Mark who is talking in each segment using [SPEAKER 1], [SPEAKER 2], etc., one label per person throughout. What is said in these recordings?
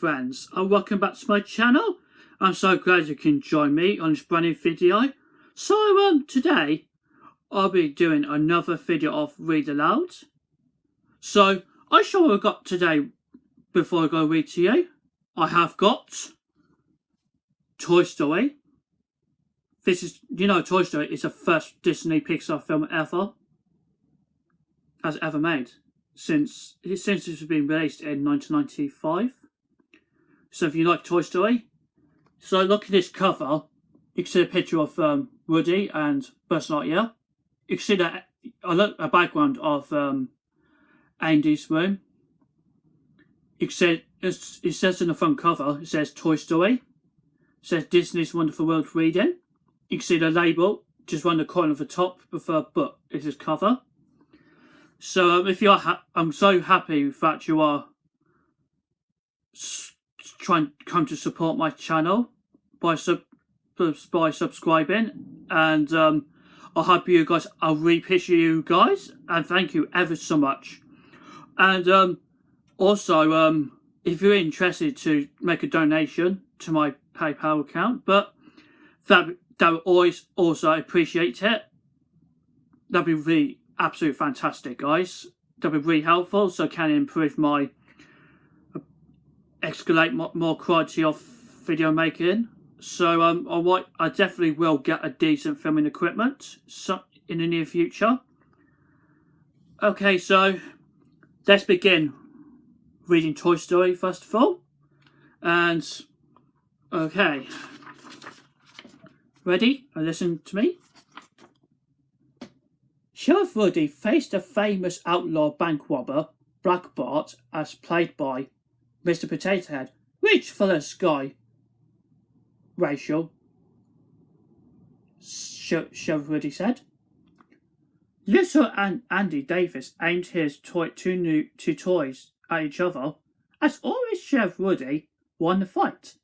[SPEAKER 1] friends, and welcome back to my channel. I'm so glad you can join me on this brand new video. So today I'll be doing another video of Read Aloud. So I show what I got today before I go read to you. I have got Toy Story. This is, Toy Story is the first Disney Pixar film ever made since it's been released in 1995. So if you like Toy Story, so look at this cover. You can see a picture of Woody and Buzz Lightyear. You can see that a background of Andy's room. You can see it says in the front cover, it says Toy Story. It says Disney's Wonderful World of Reading. You can see the label just around the corner of the top with a book. This is cover. So if you are, I'm so happy that you are trying to come to support my channel by subscribing, and I hope you guys. I'll appreciate you guys, and thank you ever so much. And also, if you're interested to make a donation to my PayPal account, but that would always also appreciate it. That'd be really absolutely fantastic, guys. That'd be really helpful, so I can improve my escalate more quality of video making. So I definitely will get a decent filming equipment in the near future. Okay, so let's begin reading Toy Story first of all. And okay, ready? Listen to me. Sheriff Woody faced a famous outlaw bank robber, Black Bart, as played by Mr. Potato Head. Reach for the sky, Rachel, Sheriff Woody said. Little Andy Davis aimed his two toys at each other. As always, Sheriff Woody won the fight.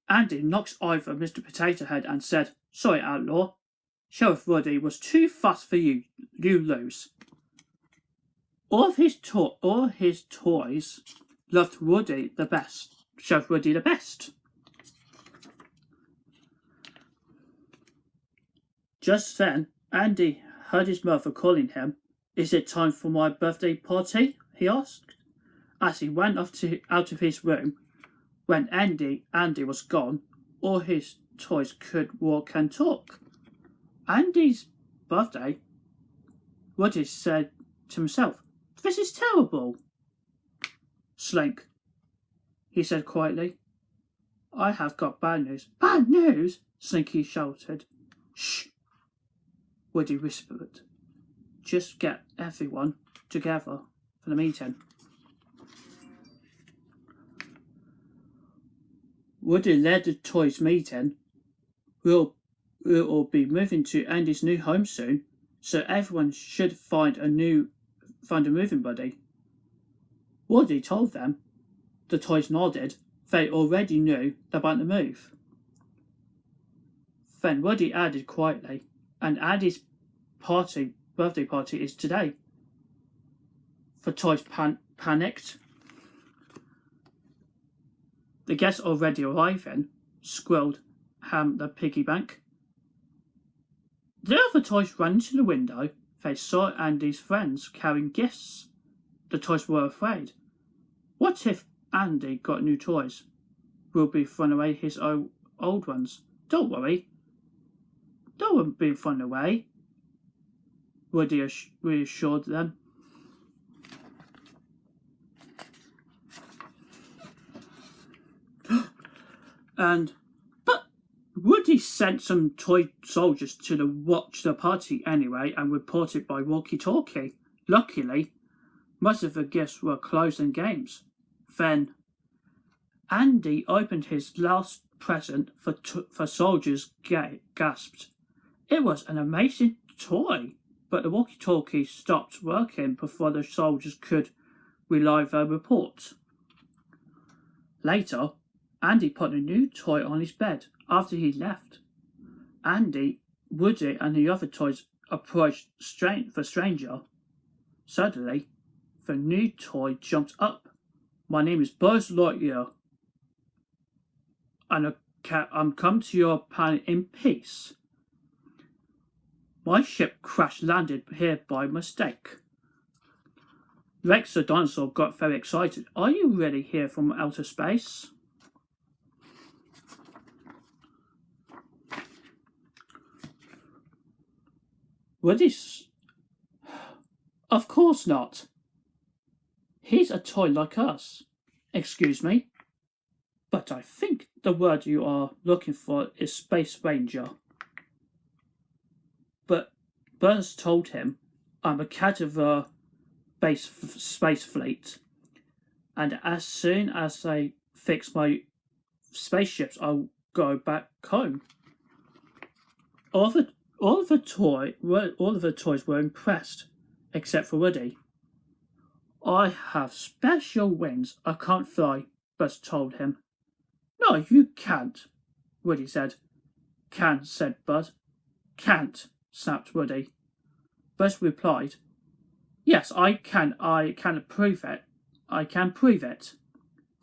[SPEAKER 1] Andy knocked over Mr. Potato Head and said, "Sorry, outlaw. Sheriff Woody was too fast for you. You lose." All his toys loved Woody the best. Sheriff Woody the best. Just then, Andy heard his mother calling him. "Is it time for my birthday party?" he asked, as he went out of his room. When Andy was gone, all his toys could walk and talk. Andy's birthday? Woody said to himself, "This is terrible." "Slink," he said quietly. "I have got bad news." "Bad news?" Slinky shouted. "Shh," Woody whispered. "Just get everyone together for the meeting." Woody led the toys meeting. We'll all be moving to Andy's new home soon, so everyone should find a moving buddy. Woody told them. The toys nodded. They already knew about the move. Then Woody added quietly, "And Andy's birthday party is today." The toys panicked. The guests already arriving, squealed Ham the piggy bank. The other toys ran to the window. They saw Andy's friends carrying gifts. The toys were afraid. What if Andy got new toys? Will be thrown away his old ones? Don't worry. They won't be thrown away, Woody reassured them. But Woody sent some toy soldiers to watch the party anyway and reported by walkie-talkie. Luckily, most of the gifts were clothes and games. Then Andy opened his last present. For soldiers gasped. It was an amazing toy, but the walkie-talkie stopped working before the soldiers could relay their report. Later, Andy put a new toy on his bed. After he left, Andy, Woody and the other toys approached the stranger. Suddenly, the new toy jumped up. "My name is Buzz Lightyear," and I'm come to your planet in peace. My ship crash-landed here by mistake." Rex the dinosaur got very excited. "Are you really here from outer space?" Woody's, "Of course not. He's a toy like us." "Excuse me, but I think the word you are looking for is Space Ranger." But Buzz told him, "I'm a cat of the space fleet, and as soon as I fix my spaceships, I'll go back home." All of the toys were impressed, except for Woody. "I have special wings. I can't fly," Buzz told him. "No, you can't," Woody said. "Can," said Buzz. "Can't," snapped Woody. Buzz replied, "Yes, I can. I can prove it. I can prove it."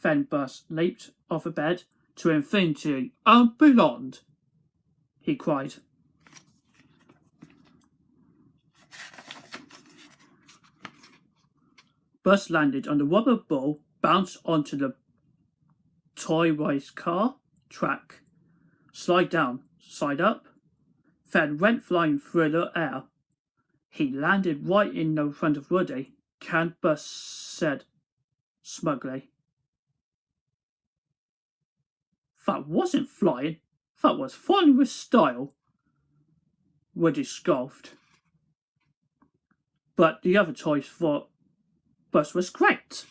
[SPEAKER 1] Then Buzz leaped off the bed to infinity and beyond, he cried. Buzz landed on the rubber ball, bounced onto the toy race car track, slide down, slide up, then went flying through the air. He landed right in the front of Woody. "Can," Buzz said smugly. "That wasn't flying, that was flying with style," Woody scoffed. But the other toys thought Buzz was great.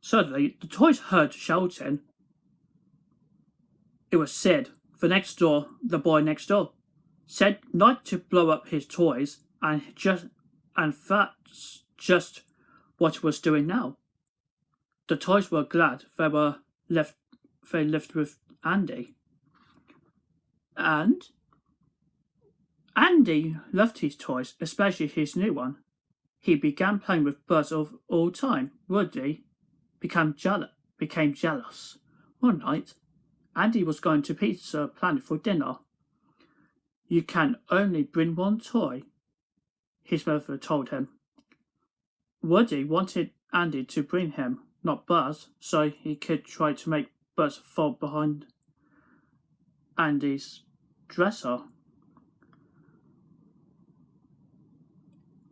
[SPEAKER 1] Suddenly, the toys heard shouting. It was Sid, the boy next door. Sid liked to blow up his toys, and that's just what he was doing now. The toys were glad they lived with Andy. And Andy loved his toys, especially his new one. He began playing with Buzz all the time. Woody became jealous. One night, Andy was going to Pizza Planet for dinner. "You can only bring one toy," his mother told him. Woody wanted Andy to bring him, not Buzz, so he could try to make Buzz fall behind Andy's dresser.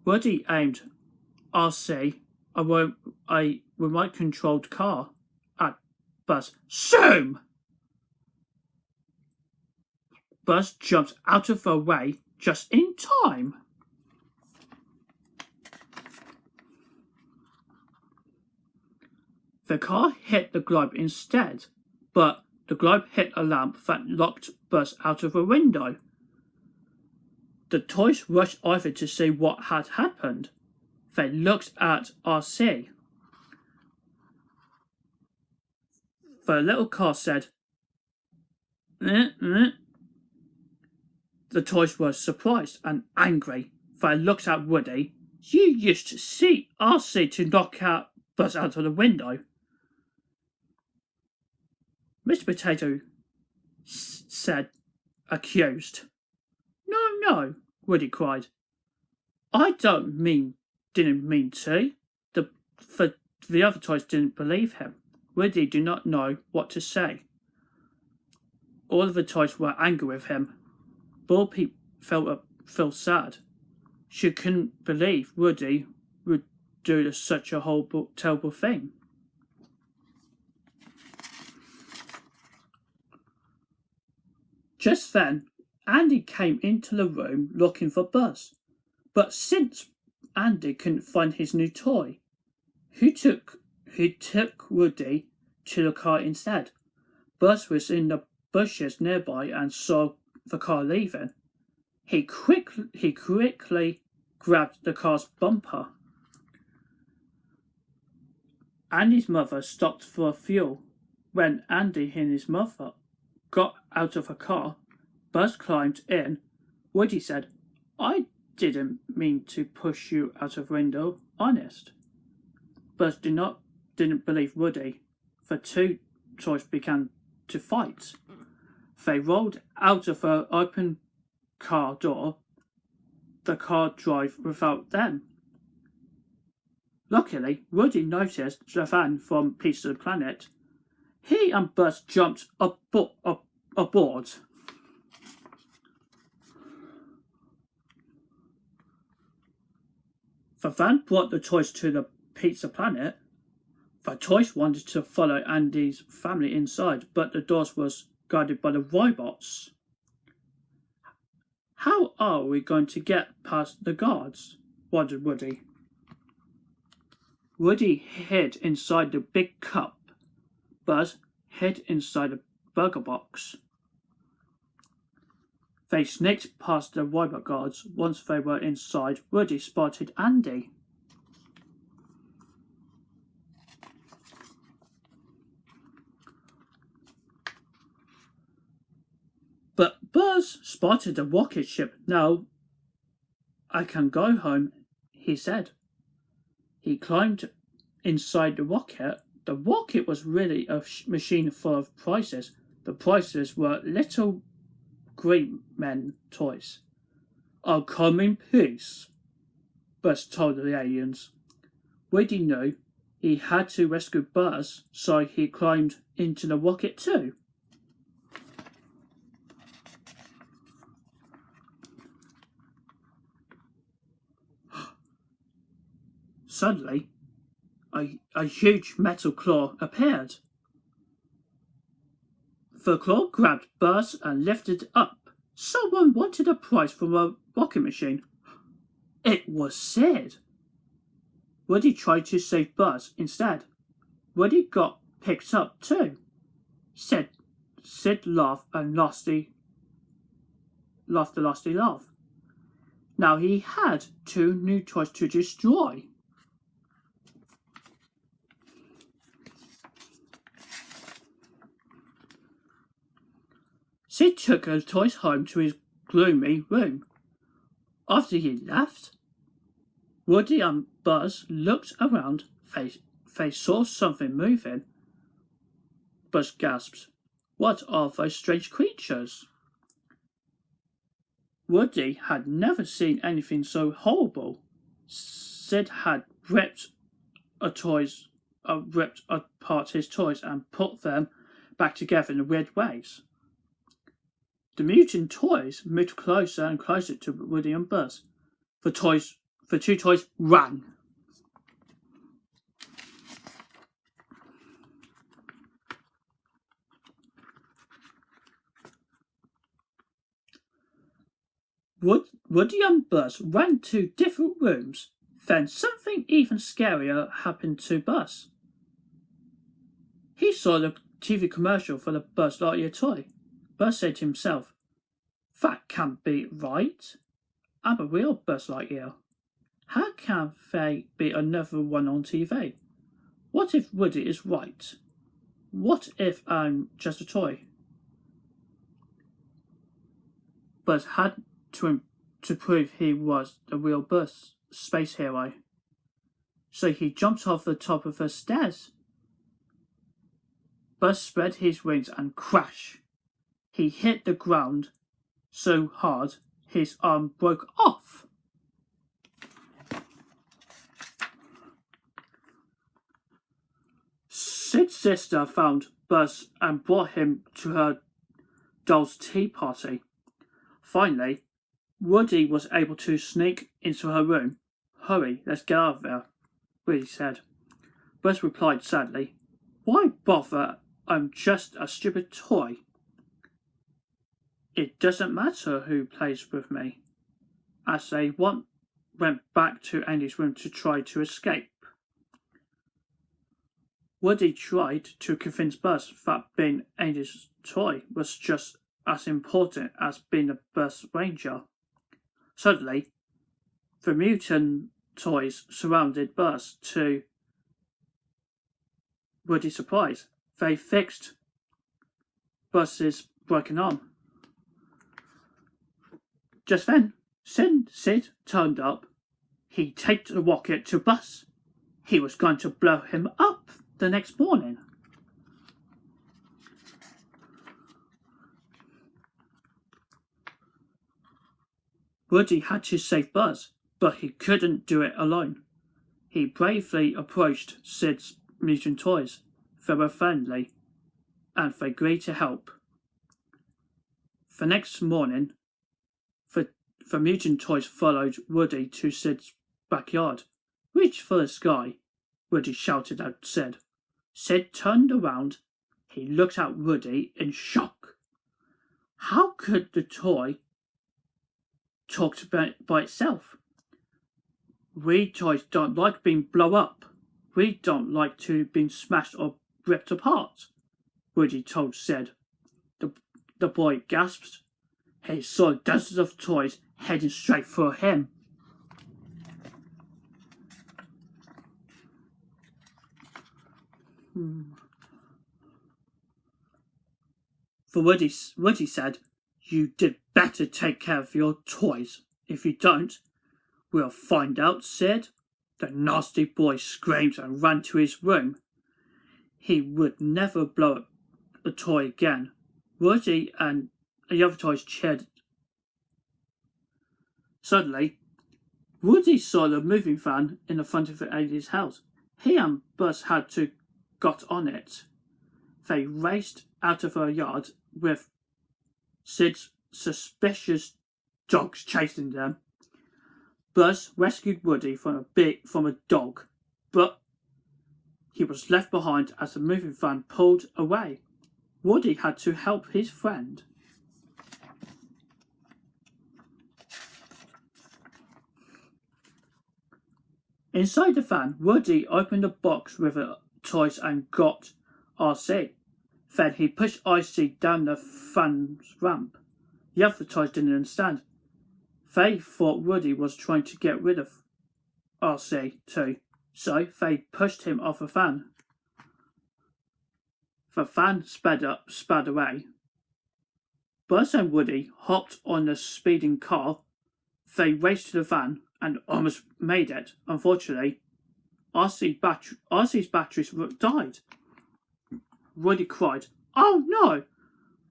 [SPEAKER 1] Woody aimed RC, a remote-controlled car, at Buzz. Zoom! Buzz jumped out of the way just in time. The car hit the globe instead, but the globe hit a lamp that knocked Buzz out of the window. The toys rushed over to see what had happened. They looked at RC. The little car said, The toys were surprised and angry. They looked at Woody. "You used to see RC to knock out Buzz out of the window." Mr. Potato said, accused. No, Woody cried. "I didn't mean to." The other toys didn't believe him. Woody did not know what to say. All of the toys were angry with him. Bo Peep felt sad. She couldn't believe Woody would do such a horrible, terrible thing. Just then, Andy came into the room looking for Buzz. But since Andy couldn't find his new toy, he took Woody to the car instead. Buzz was in the bushes nearby and saw the car leaving. He quickly grabbed the car's bumper. Andy's mother stopped for fuel. When Andy and his mother got out of the car, Buzz climbed in. Woody said, "I didn't mean to push you out of the window, honest." Buzz did not didn't believe Woody. The two toys began to fight. They rolled out of the open car door. The car drove without them. Luckily, Woody noticed the van from Pizza Planet. He and Buzz jumped aboard. The van brought the toys to the Pizza Planet. The toys wanted to follow Andy's family inside, but the doors was guarded by the robots. How are we going to get past the guards? Wondered Woody. Woody hid inside the big cup. Buzz hid inside the burger box. They sneaked past the robot guards. Once they were inside, Woody spotted Andy. But Buzz spotted the rocket ship. Now I can go home, he said. He climbed inside the rocket. The rocket was really a machine full of prizes. The prizes were little green men toys. I'll come in peace, Buzz told the aliens. Woody knew he had to rescue Buzz, so he climbed into the rocket too. Suddenly, a huge metal claw appeared. The claw grabbed Buzz and lifted up. Someone wanted a prize from a rocket machine. It was Sid. Woody tried to save Buzz instead. Woody got picked up too. Sid laughed a nasty laugh. Now he had two new toys to destroy. Sid took the toys home to his gloomy room. After he left, Woody and Buzz looked around. They saw something moving. Buzz gasped. What are those strange creatures? Woody had never seen anything so horrible. Sid had ripped apart his toys and put them back together in weird ways. The mutant toys moved closer and closer to Woody and Buzz. The two toys ran. Woody and Buzz ran to different rooms. Then something even scarier happened to Buzz. He saw the TV commercial for the Buzz Lightyear toy. Buzz said to himself, "That can't be right. I'm a real Buzz Lightyear. How can there be another one on TV? What if Woody is right? What if I'm just a toy?" Buzz had to prove he was the real Buzz space hero. So he jumped off the top of the stairs. Buzz spread his wings and crash. He hit the ground so hard his arm broke off. Sid's sister found Buzz and brought him to her doll's tea party. Finally, Woody was able to sneak into her room. "Hurry, let's get out of there," Woody said. Buzz replied sadly, "Why bother? I'm just a stupid toy. It doesn't matter who plays with me." As they went back to Andy's room to try to escape, Woody tried to convince Buzz that being Andy's toy was just as important as being a Buzz Ranger. Suddenly, the mutant toys surrounded Buzz. To Woody's surprise, they fixed Buzz's broken arm. Just then, Sid turned up. He taped the rocket to Buzz. He was going to blow him up. the next morning. Woody had to save Buzz, but he couldn't do it alone. He bravely approached Sid's mutant toys. They were friendly, and they agreed to help. The next morning, the mutant toys followed Woody to Sid's backyard. "Reach for the sky," Woody shouted at Sid. Sid turned around. He looked at Woody in shock. How could the toy talk by itself? "We toys don't like being blown up. We don't like to be smashed or ripped apart," Woody told Sid. The boy gasped. He saw dozens of toys heading straight for him. For Woody said, "You did better take care of your toys. If you don't, we'll find out, Sid." The nasty boy screamed and ran to his room. He would never blow up a toy again. Woody and the other toys cheered. Suddenly, Woody saw the moving van in the front of Andy's house. He and Buzz had to got on it. They raced out of her yard with Sid's suspicious dogs chasing them. Buzz rescued Woody from a dog, but he was left behind as the moving van pulled away. Woody had to help his friend. Inside the van, Woody opened a box with toys and got RC. Then he pushed Icy down the van's ramp. The other toys didn't understand. They thought Woody was trying to get rid of RC too, so they pushed him off the van. The van sped away. Buzz and Woody hopped on the speeding car. They raced to the van and almost made it. Unfortunately, RC's batteries died. Woody cried, "Oh no!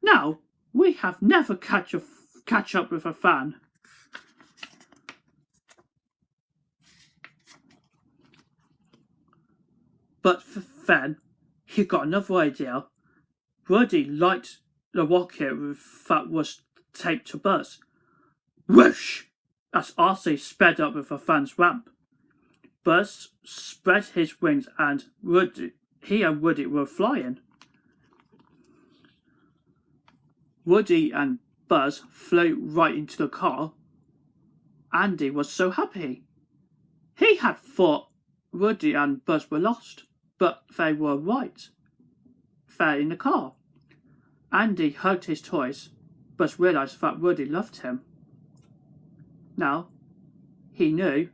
[SPEAKER 1] Now we have never catch up with a van." But then he got another idea. Woody liked the rocket that was taped to Buzz. Whoosh! As RC sped up with the van's ramp. Buzz spread his wings and he and Woody were flying. Woody and Buzz flew right into the car. Andy was so happy. He had thought Woody and Buzz were lost, but they were right. They're in the car. Andy hugged his toys. Buzz realised that Woody loved him. Now, he knew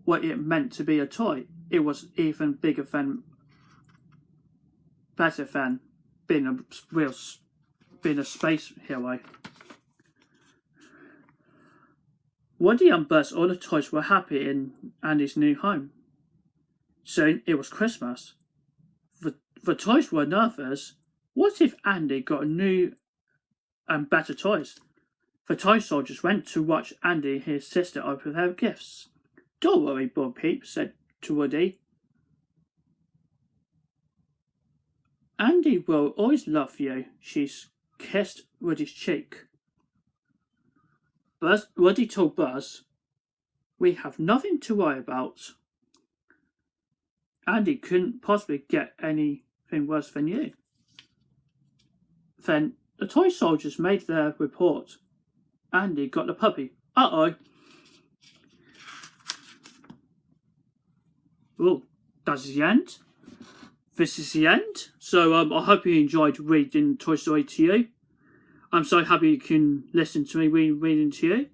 [SPEAKER 1] what it meant to be a toy. It was even better than being a space hero. Woody and Buzz, all the toys, were happy in Andy's new home. Soon it was Christmas. The toys were nervous. What if Andy got new and better toys? The toy soldiers went to watch Andy and his sister open their gifts. "Don't worry, Bo Peep," said to Woody. "Andy will always love you." She kissed Woody's cheek. Woody told Buzz, "We have nothing to worry about. Andy couldn't possibly get anything worse than you." Then the toy soldiers made their report. Andy got the puppy. Uh-oh. Oh, that's the end. This is the end. So I hope you enjoyed reading Toy Story to you. I'm so happy you can listen to me reading to you.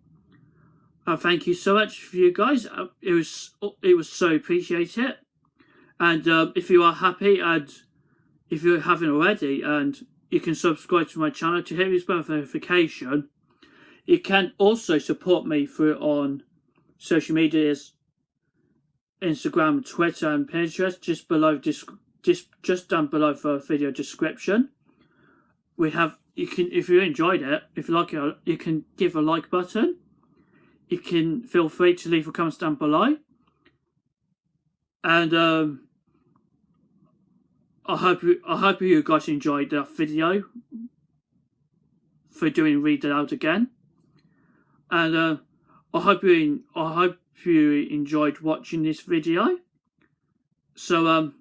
[SPEAKER 1] Thank you so much for you guys. It was so appreciated. And if you are happy, and if you haven't already, and you can subscribe to my channel to hit this bell notification. You can also support me through on social medias, Instagram, Twitter and Pinterest, just below just down below for video description. We have, you can, if you enjoyed it, if you like it, you can give a like button. You can feel free to leave a comment down below. And I hope you guys enjoyed that video for doing read aloud again. And I hope you enjoyed watching this video. So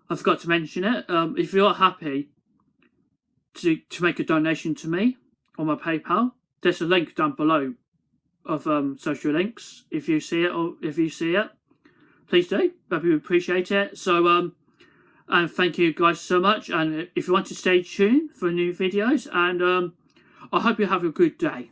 [SPEAKER 1] I forgot to mention it. If you're happy to make a donation to me on my PayPal, there's a link down below of social links. If you see it, please do. That'd be appreciate it. So and thank you guys so much. And if you want to stay tuned for new videos, and I hope you have a good day.